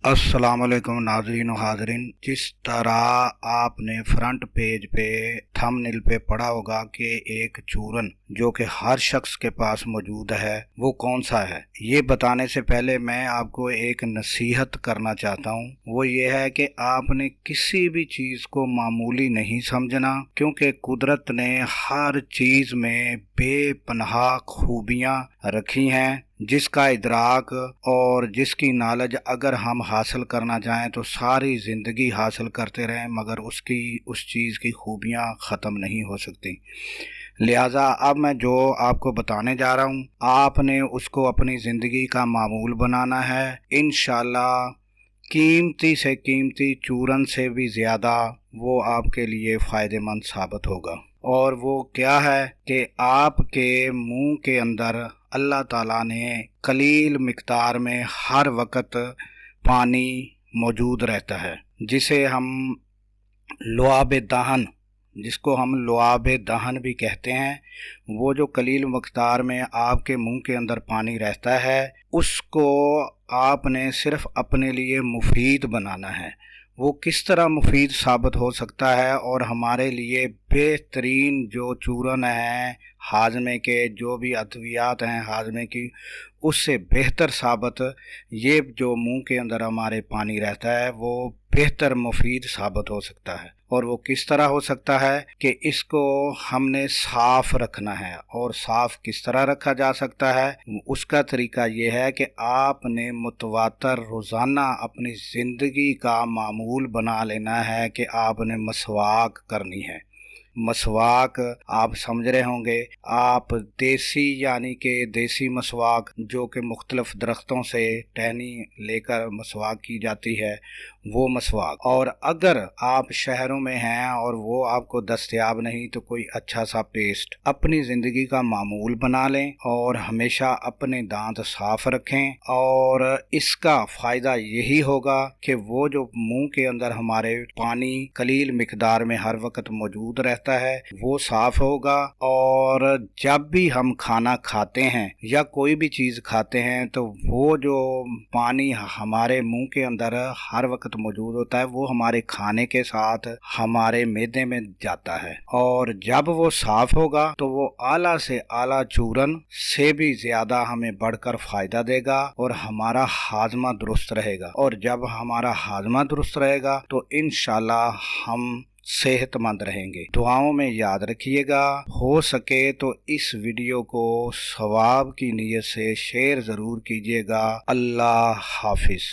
अस्सलाम वालेकुम नाज़रीन व हाज़रीन। जिस तरह आपने फ्रंट पेज पे थंबनेल पे पढ़ा होगा कि एक चूरन जो कि हर शख्स के पास मौजूद है वो कौन सा है, ये बताने से पहले मैं आपको एक नसीहत करना चाहता हूँ। वो ये है कि आपने किसी भी चीज़ को मामूली नहीं समझना, क्योंकि कुदरत ने हर चीज़ में बेपनाह खूबियाँ रखी हैं, जिसका इदराक और जिसकी नॉलेज अगर हम हासिल करना चाहें तो सारी ज़िंदगी हासिल करते रहें, मगर उस चीज़ की खूबियाँ ख़त्म नहीं हो सकती। लिहाजा अब मैं जो आपको बताने जा रहा हूँ, आपने उसको अपनी ज़िंदगी का मामूल बनाना है। इंशाल्लाह कीमती से कीमती चूरन से भी ज़्यादा वो आपके लिए फ़ायदेमंद साबित होगा। और वो क्या है कि आपके मुंह के अंदर अल्लाह ताला ने कलील मिक़दार में हर वक्त पानी मौजूद रहता है, जिसको हम लुआब दहन भी कहते हैं। वो जो कलील मक़दार में आपके मुंह के अंदर पानी रहता है, उसको आपने सिर्फ अपने लिए मुफीद बनाना है। वो किस तरह मुफीद साबित हो सकता है और हमारे लिए बेहतरीन जो चूरन है हाजमे के, जो भी अद्वियात हैं हाजमे की, उससे बेहतर साबित ये जो मुंह के अंदर हमारे पानी रहता है वो बेहतर मुफीद साबित हो सकता है। और वो किस तरह हो सकता है कि इसको हमने साफ़ रखना है। और साफ़ किस तरह रखा जा सकता है, उसका तरीका ये है कि आपने मुतवातर रोज़ाना अपनी ज़िंदगी का मामूल बना लेना है कि आपने मसवाक करनी है। मसवाक आप समझ रहे होंगे, आप देसी यानी कि देसी मसवाक जो कि मुख्तलिफ दरख्तों से टहनी लेकर मसवाक की जाती है, वो मसवाक। और अगर आप शहरों में हैं और वो आपको दस्तयाब नहीं तो कोई अच्छा सा पेस्ट अपनी ज़िंदगी का मामूल बना लें और हमेशा अपने दांत साफ रखें। और इसका फ़ायदा यही होगा कि वो जो मुंह के अंदर हमारे पानी कलील मिक़दार में हर वक्त मौजूद रहता है वो साफ होगा। और जब भी हम खाना खाते हैं या कोई भी चीज़ खाते हैं तो वो जो पानी हमारे मुंह के अंदर हर वक्त मौजूद होता है वो हमारे खाने के साथ हमारे मैदे में जाता है। और जब वो साफ होगा तो वो आला से आला चूरन से भी ज़्यादा हमें बढ़कर फ़ायदा देगा और हमारा हाजमा दुरुस्त रहेगा। और जब हमारा हाजमा दुरुस्त रहेगा तो इंशाल्लाह हम सेहतमंद रहेंगे। दुआओं में याद रखिएगा। हो सके तो इस वीडियो को सवाब की नीयत से शेयर ज़रूर कीजिएगा। अल्लाह हाफिज़।